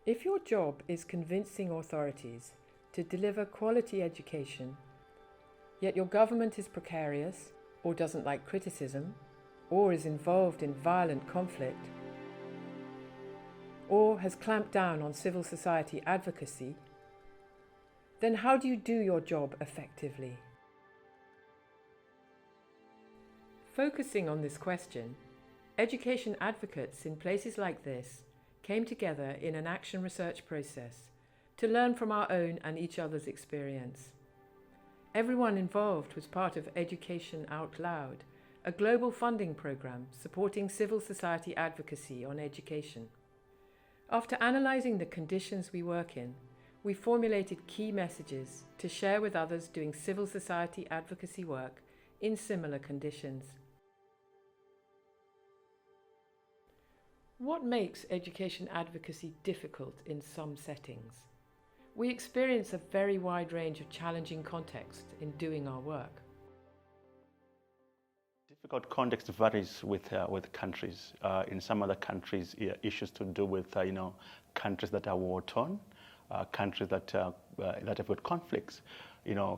If your job is convincing authorities to deliver quality education, yet your government is precarious, or doesn't like criticism, or is involved in violent conflict, or has clamped down on civil society advocacy, then how do you do your job effectively? Focusing on this question, education advocates in places like this came together in an action research process to learn from our own and each other's experience. Everyone involved was part of Education Out Loud, a global funding program supporting civil society advocacy on education. After analysing the conditions we work in, we formulated key messages to share with others doing civil society advocacy work in similar conditions. What makes education advocacy difficult in some settings? We experience a very wide range of challenging contexts in doing our work. Difficult context varies with countries. In some other countries, issues to do with countries that are war-torn, countries that have got conflicts,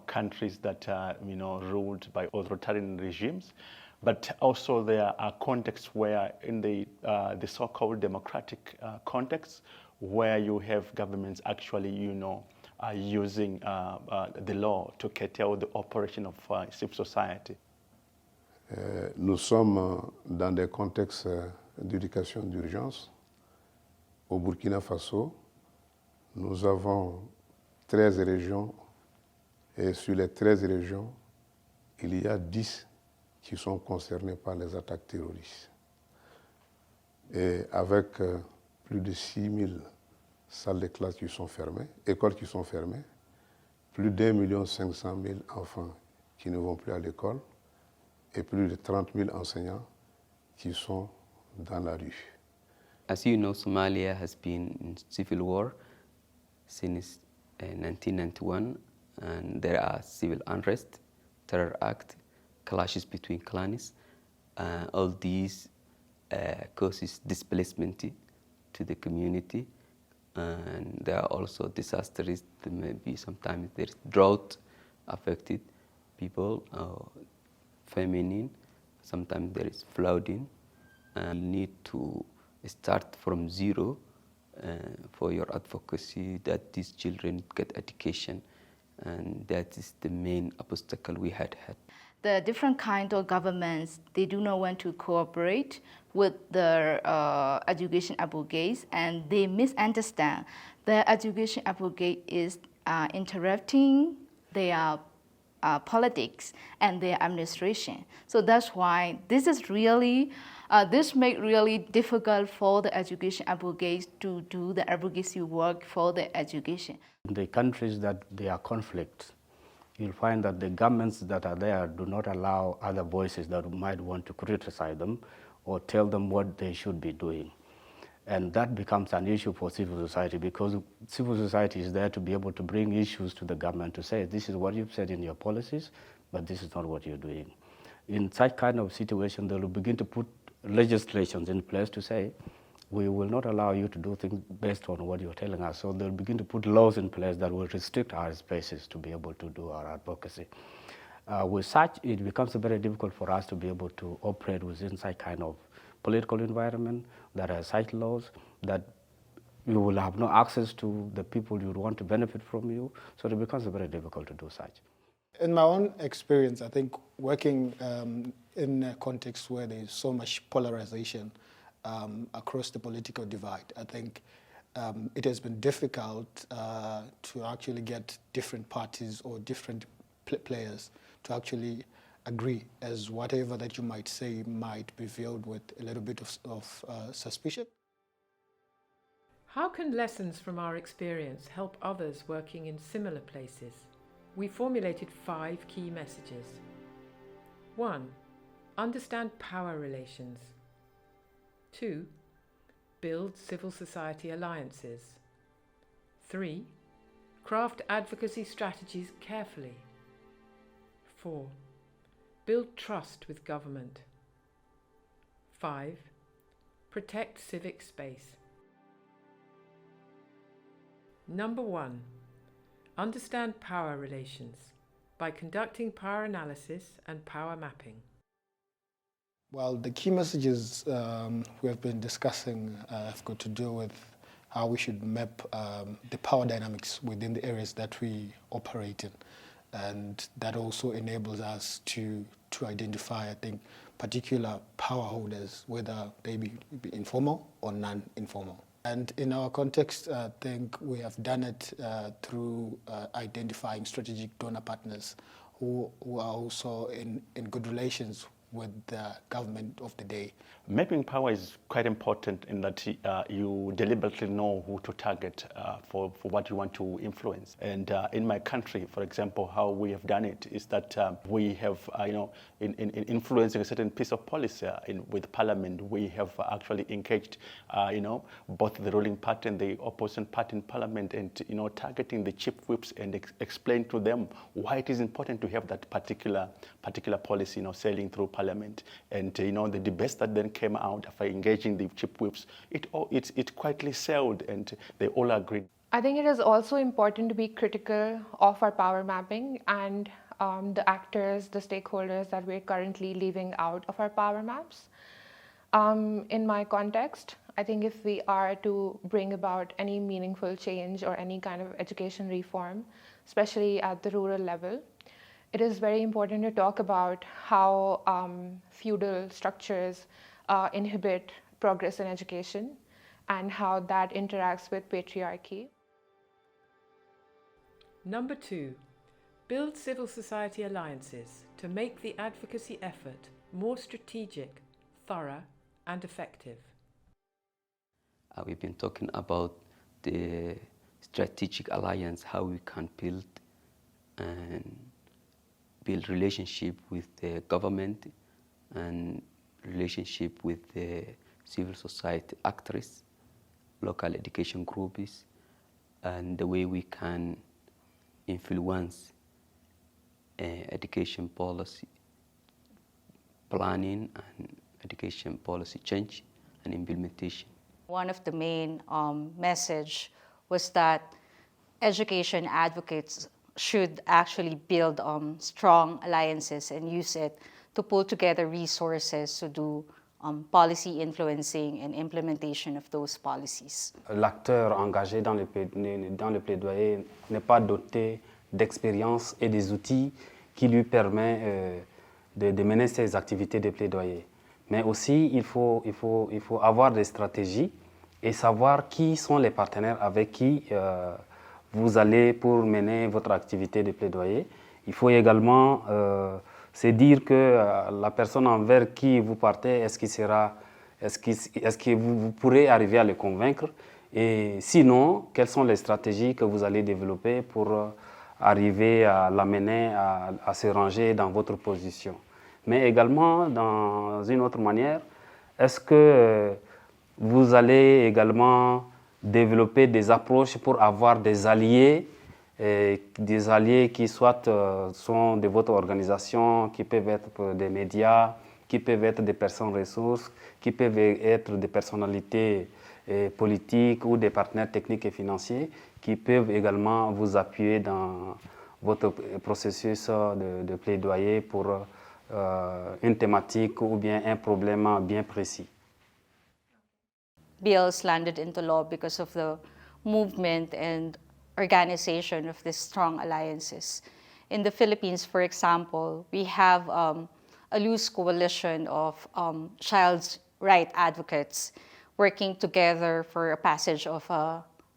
countries that are ruled by authoritarian regimes. But also there are contexts where in the so-called democratic context, where you have governments actually, using the law to curtail the operation of civil society. Nous sommes dans des contextes d'éducation d'urgence. Au Burkina Faso, nous avons 13 régions et sur les 13 régions, il y a 10 qui sont concernées par les attaques terroristes. Et avec plus de 6 000 salles de classe qui sont fermées, écoles qui sont fermées, plus d'1,5 million enfants qui ne vont plus à l'école et plus de 30 000 enseignants qui sont dans la rue. As you know, Somalia has been in civil war since 1991, and there are civil unrest, terror act, clashes between clans. All these causes displacement to the community, and there are also disasters. There may be sometimes there's drought affected people, famine. Sometimes there is flooding. You need to start from zero for your advocacy that these children get education, and that is the main obstacle we had. The different kind of governments, they do not want to cooperate with the education advocates, and they misunderstand the education advocate is interrupting their politics and their administration. So that's why this is really, this makes really difficult for the education advocates to do the advocacy work for the education. In the countries that there are conflicts, you'll find that the governments that are there do not allow other voices that might want to criticize them or tell them what they should be doing. And that becomes an issue for civil society, because civil society is there to be able to bring issues to the government to say, this is what you've said in your policies, but this is not what you're doing. In such kind of situation, they will begin to put legislations in place to say, we will not allow you to do things based on what you're telling us. So they'll begin to put laws in place that will restrict our spaces to be able to do our advocacy. With such, it becomes very difficult for us to be able to operate within such kind of political environment that has such laws that you will have no access to the people you want to benefit from you. So it becomes very difficult to do such. In my own experience, I think working in a context where there is so much polarization across the political divide, I think it has been difficult to actually get different parties or different players to actually agree, as whatever that you might say might be viewed with a little bit of suspicion. How can lessons from our experience help others working in similar places? We formulated 5 key messages. 1. Understand power relations. 2. Build civil society alliances. 3. Craft advocacy strategies carefully. 4. Build trust with government. 5. Protect civic space. Number 1. Understand power relations by conducting power analysis and power mapping. Well, the key messages we have been discussing have got to do with how we should map the power dynamics within the areas that we operate in. And that also enables us to identify, I think, particular power holders, whether they be informal or non-informal. And in our context, I think we have done it through identifying strategic donor partners who are also in good relations with the government of the day. Mapping power is quite important in that you deliberately know who to target for what you want to influence. And in my country, for example, how we have done it is that we have, in influencing a certain piece of policy with Parliament, we have actually engaged, both the ruling party and the opposition party in Parliament, and targeting the chief whips and explain to them why it is important to have that particular policy, sailing through Parliament. And the debates that then came out after engaging the chief whips, it quietly sailed, and they all agreed. I think it is also important to be critical of our power mapping and the actors, the stakeholders that we're currently leaving out of our power maps. In my context, I think if we are to bring about any meaningful change or any kind of education reform, especially at the rural level, it is very important to talk about how feudal structures inhibit progress in education and how that interacts with patriarchy. Number 2. Build civil society alliances to make the advocacy effort more strategic, thorough, and effective. We've been talking about the strategic alliance, how we can build relationship with the government and relationship with the civil society actors, local education groups, and the way we can influence education policy planning and education policy change and implementation. One of the main message was that education advocates should actually build strong alliances and use it to pull together resources to do policy influencing and implementation of those policies. L'acteur engagé dans le plaidoyer n'est pas doté d'expérience et des outils qui lui permettent de mener ses activités de plaidoyer. Mais aussi, il faut avoir des stratégies et savoir qui sont les partenaires avec qui vous allez pour mener votre activité de plaidoyer. Il faut également se dire que la personne envers qui vous partez, est-ce que vous pourrez arriver à le convaincre? Et sinon, quelles sont les stratégies que vous allez développer pour arriver à l'amener à se ranger dans votre position? Mais également, dans une autre manière, est-ce que vous allez également développer des approches pour avoir des alliés qui soit sont de votre organisation, qui peuvent être des médias, qui peuvent être des personnes ressources, qui peuvent être des personnalités politiques ou des partenaires techniques et financiers, qui peuvent également vous appuyer dans votre processus de plaidoyer pour une thématique ou bien un problème bien précis. Bills landed into law because of the movement and organization of these strong alliances. In the Philippines, for example, we have a loose coalition of child's right advocates working together for a passage of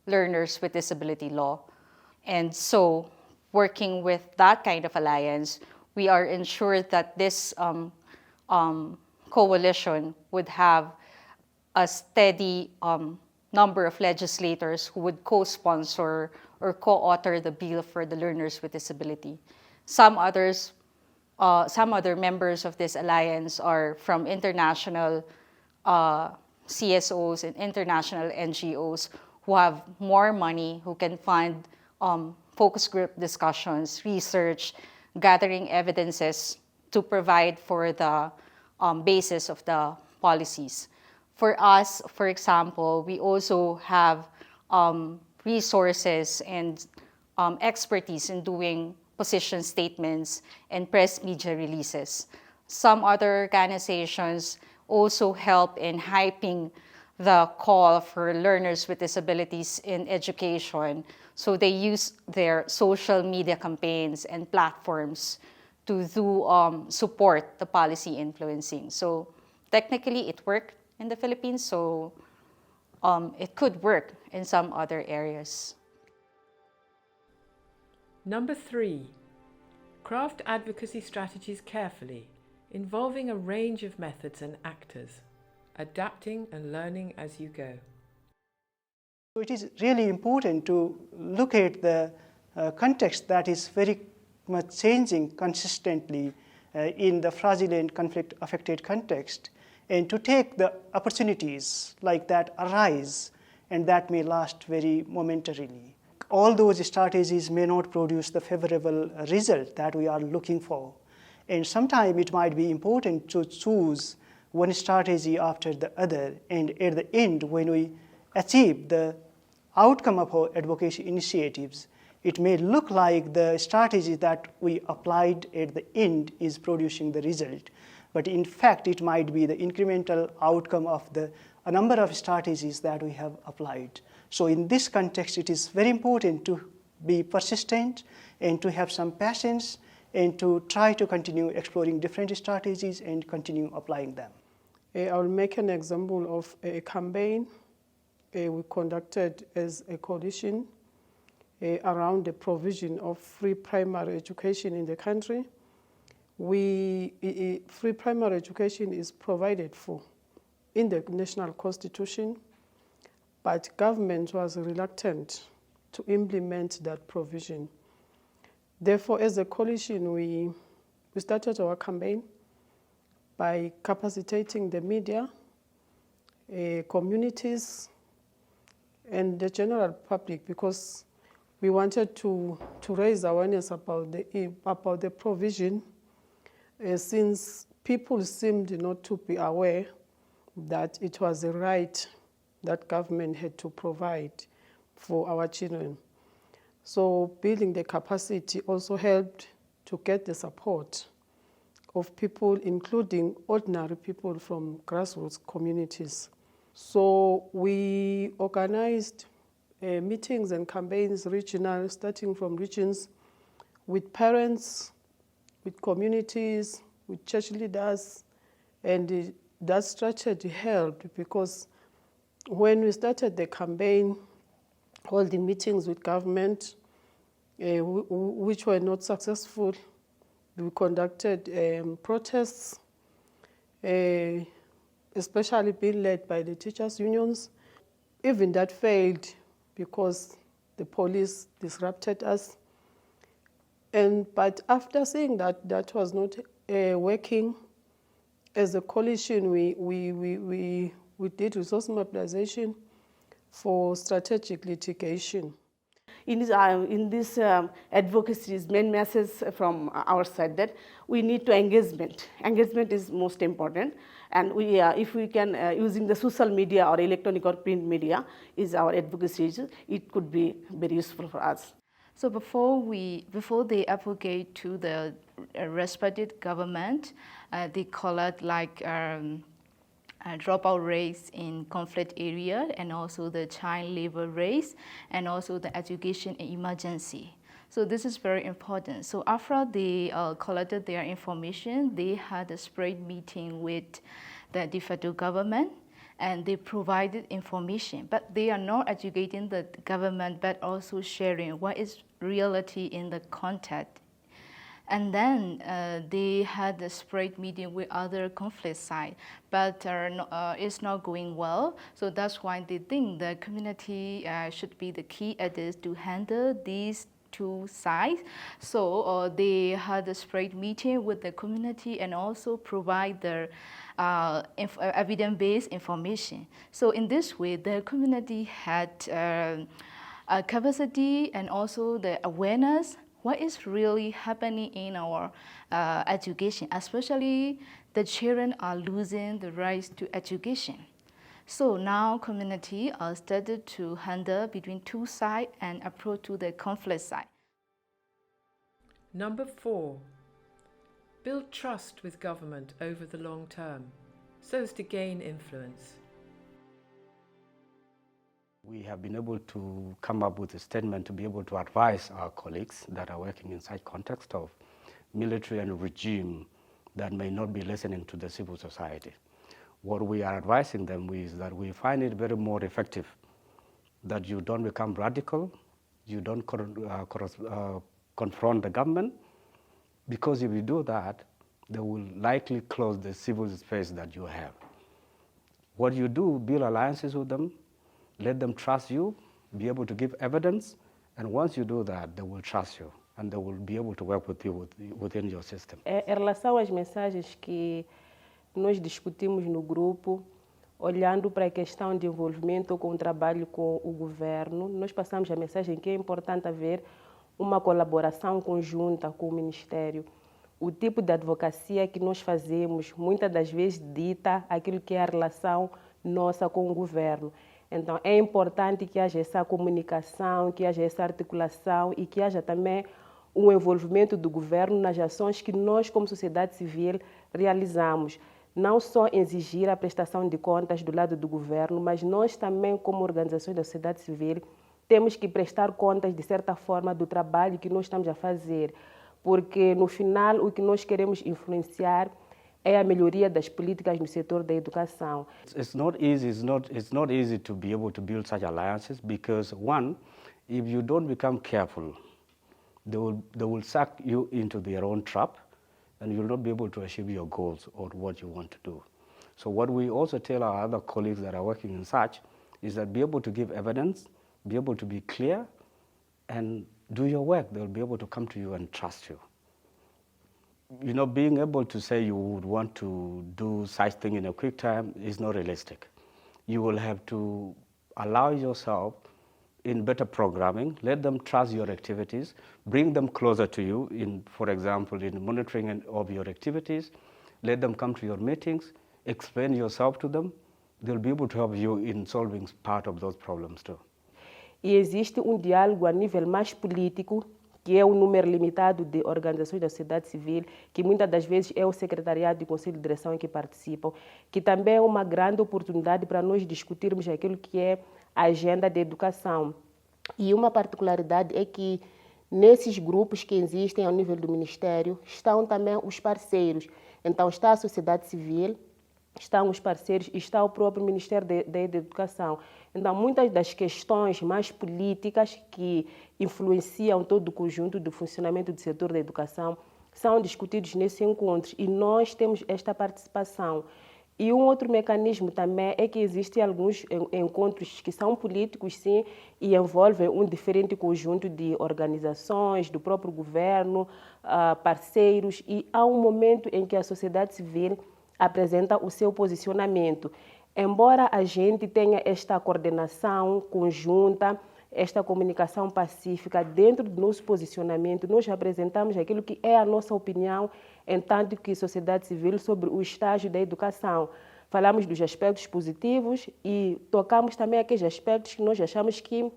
learners with disability law. And so, working with that kind of alliance, we are ensured that this coalition would have a steady number of legislators who would co-sponsor or co-author the bill for the learners with disability. Some other members of this alliance are from international CSOs and international NGOs who have more money, who can fund focus group discussions, research, gathering evidences to provide for the basis of the policies. For us, for example, we also have resources and expertise in doing position statements and press media releases. Some other organizations also help in hyping the call for learners with disabilities in education. So they use their social media campaigns and platforms to support the policy influencing. So technically it worked in the Philippines, so it could work in some other areas. Number 3, craft advocacy strategies carefully, involving a range of methods and actors, adapting and learning as you go. So it is really important to look at the context that is very much changing consistently in the fragile and conflict-affected context, and to take the opportunities like that arise and that may last very momentarily. All those strategies may not produce the favorable result that we are looking for. And sometimes it might be important to choose one strategy after the other, and at the end, when we achieve the outcome of our advocacy initiatives, it may look like the strategy that we applied at the end is producing the result. But in fact, it might be the incremental outcome of a number of strategies that we have applied. So in this context, it is very important to be persistent and to have some patience and to try to continue exploring different strategies and continue applying them. I will make an example of a campaign we conducted as a coalition around the provision of free primary education in the country. Free primary education is provided for in the national constitution, but government was reluctant to implement that provision. Therefore, as a coalition, we started our campaign by capacitating the media, communities, and the general public, because we wanted to raise awareness about the provision, since people seemed not to be aware that it was a right that government had to provide for our children. So building the capacity also helped to get the support of people, including ordinary people from grassroots communities. So we organized meetings and campaigns, regional, starting from regions, with parents, with communities, with church leaders, and that strategy helped because when we started the campaign, holding meetings with government, which were not successful, we conducted protests, especially being led by the teachers' unions. Even that failed because the police disrupted us. But after seeing that that was not working, as a coalition, we did resource mobilization for strategic litigation. In this advocacy's main message from our side that we need to engagement. Engagement is most important, and if we can using the social media or electronic or print media is our advocacy, it could be very useful for us. So before they advocate to the respected government, they collect like dropout rates in conflict area, and also the child labor rates, and also the education emergency. So this is very important. So after they collected their information, they had a spread meeting with the federal government, and they provided information. But they are not educating the government, but also sharing what is reality in the context. And then they had a spread meeting with other conflict sides, but it's not going well. So that's why they think the community should be the key actors to handle these two sides. So they had a spread meeting with the community and also provide their evidence-based information. So in this way, the community had capacity and also the awareness what is really happening in our education, especially the children are losing the rights to education. So now community are started to handle between two sides and approach to the conflict side. Number 4. Build trust with government over the long term, so as to gain influence. We have been able to come up with a statement to be able to advise our colleagues that are working in such context of military and regime that may not be listening to the civil society. What we are advising them is that we find it very more effective that you don't become radical, you don't confront the government, because if you do that, they will likely close the civil space that you have. What you do, build alliances with them, let them trust you, be able to give evidence, and once you do that, they will trust you and they will be able to work with you within your system. Em relação às mensagens que nós discutimos no grupo, olhando para a questão de envolvimento com o trabalho com o governo, nós passamos a mensagem que é importante haver uma colaboração conjunta com o Ministério. O tipo de advocacia que nós fazemos, muitas das vezes dita aquilo que é a relação nossa com o governo. Então, é importante que haja essa comunicação, que haja essa articulação e que haja também um envolvimento do governo nas ações que nós, como sociedade civil, realizamos. Não só exigir a prestação de contas do lado do governo, mas nós também, como organizações da sociedade civil, temos que prestar contas, de certa forma, do trabalho que nós estamos a fazer. Porque, no final, o que nós queremos influenciar é a melhoria das políticas no setor da educação. It's not easy to be able to build such alliances because, one, if you don't become careful, they will suck you into their own trap and you'll not be able to achieve your goals or what you want to do. So what we also tell our other colleagues that are working in such is that be able to give evidence, be able to be clear, and do your work. They'll be able to come to you and trust you. You know, being able to say you would want to do such thing in a quick time is not realistic. You will have to allow yourself in better programming, let them trust your activities, bring them closer to you, in, for example, in monitoring of your activities, let them come to your meetings, explain yourself to them. They'll be able to help you in solving part of those problems too. E existe diálogo a nível mais político, que é um número limitado de organizações da sociedade civil, que muitas das vezes é o secretariado e o conselho de direção que participam, que também é uma grande oportunidade para nós discutirmos aquilo que é a agenda de educação. E uma particularidade é que nesses grupos que existem ao nível do Ministério estão também os parceiros. Então está a sociedade civil, estão os parceiros e está o próprio Ministério da Educação. Então, muitas das questões mais políticas que influenciam todo o conjunto do funcionamento do setor da educação são discutidos nesse encontro e nós temos esta participação. E um outro mecanismo também é que existem alguns encontros que são políticos, sim, e envolvem um diferente conjunto de organizações, do próprio governo, parceiros, e há um momento em que a sociedade civil apresenta o seu posicionamento. Embora a gente tenha esta coordenação conjunta, esta comunicação pacífica dentro do nosso posicionamento, nós apresentamos aquilo que é a nossa opinião, entanto que sociedade civil, sobre o estágio da educação. Falamos dos aspectos positivos e tocamos também aqueles aspectos que nós achamos que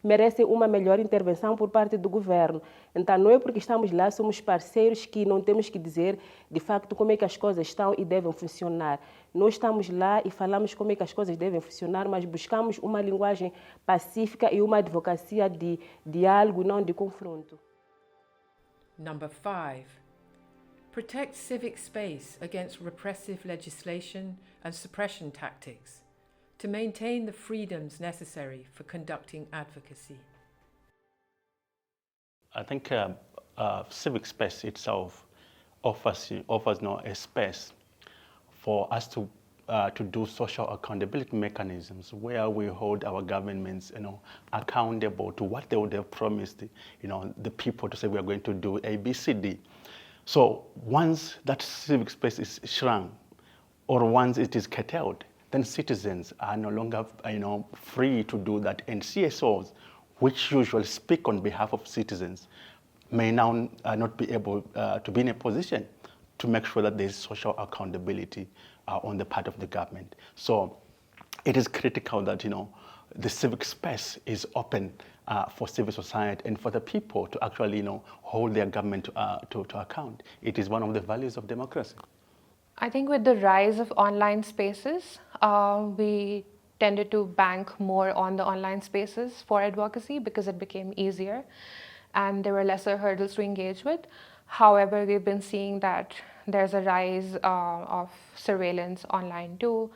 merecem uma melhor intervenção por parte do governo. Então, não é porque estamos lá, somos parceiros, que não temos que dizer, de facto, como é que as coisas estão e devem funcionar. Nós estamos lá e falamos como é que as coisas devem funcionar, mas buscamos uma linguagem pacífica e uma advocacia de diálogo, não de confronto. Number 5. Protect civic space against repressive legislation and suppression tactics, to maintain the freedoms necessary for conducting advocacy. I think civic space itself offers a space for us to do social accountability mechanisms where we hold our governments, accountable to what they would have promised, the people, to say we are going to do A, B, C, D. So once that civic space is shrunk, or once it is curtailed, then citizens are no longer, free to do that. And CSOs, which usually speak on behalf of citizens, may now not be able to be in a position to make sure that there is social accountability on the part of the government. So it is critical that, the civic space is open for civil society and for the people to actually, hold their government to account. It is one of the values of democracy. I think with the rise of online spaces, we tended to bank more on the online spaces for advocacy because it became easier and there were lesser hurdles to engage with. However, we've been seeing that there's a rise of surveillance online too.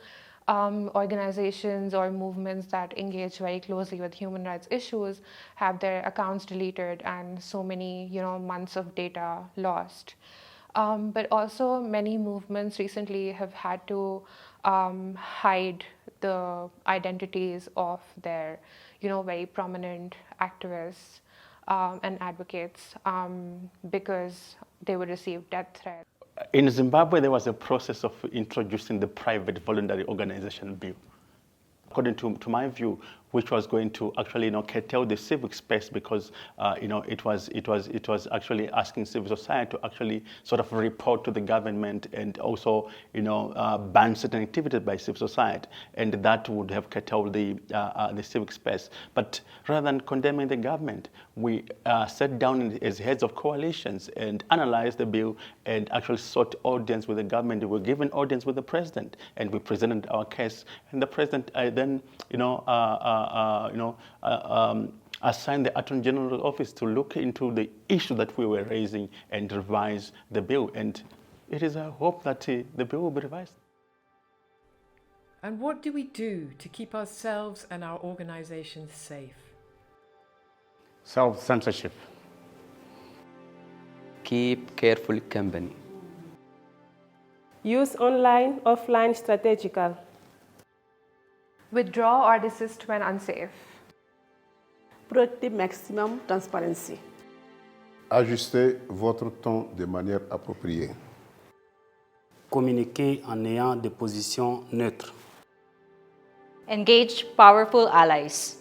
Organizations or movements that engage very closely with human rights issues have their accounts deleted and so many, months of data lost. But also many movements recently have had to hide the identities of their, very prominent activists and advocates because they would receive death threats. In Zimbabwe, there was a process of introducing the private voluntary organization bill, according to my view, which was going to actually, curtail the civic space because, it was actually asking civil society to actually sort of report to the government and also, ban certain activities by civil society, and that would have curtailed the civic space. But rather than condemning the government, we sat down as heads of coalitions and analyzed the bill and actually sought audience with the government. We were given audience with the president, and we presented our case, and the president then, assigned the Attorney General's office to look into the issue that we were raising and revise the bill. And it is our hope that the bill will be revised. And what do we do to keep ourselves and our organizations safe? Self-censorship. Keep careful company. Use online, offline strategical. Withdraw or desist when unsafe. Proactive maximum transparency. Ajustez votre ton de manière appropriée. Communiquer en ayant des positions neutres. Engage powerful allies.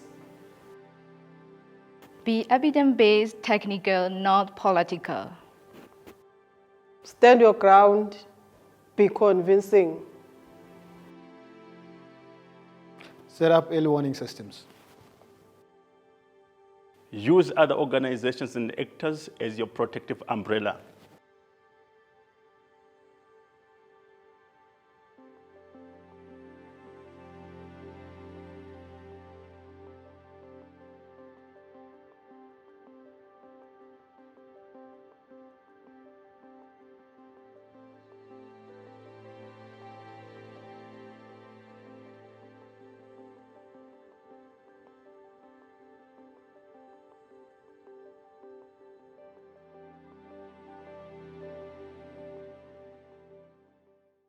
Be evidence-based, technical, not political. Stand your ground, be convincing. Set up early warning systems. Use other organizations and actors as your protective umbrella.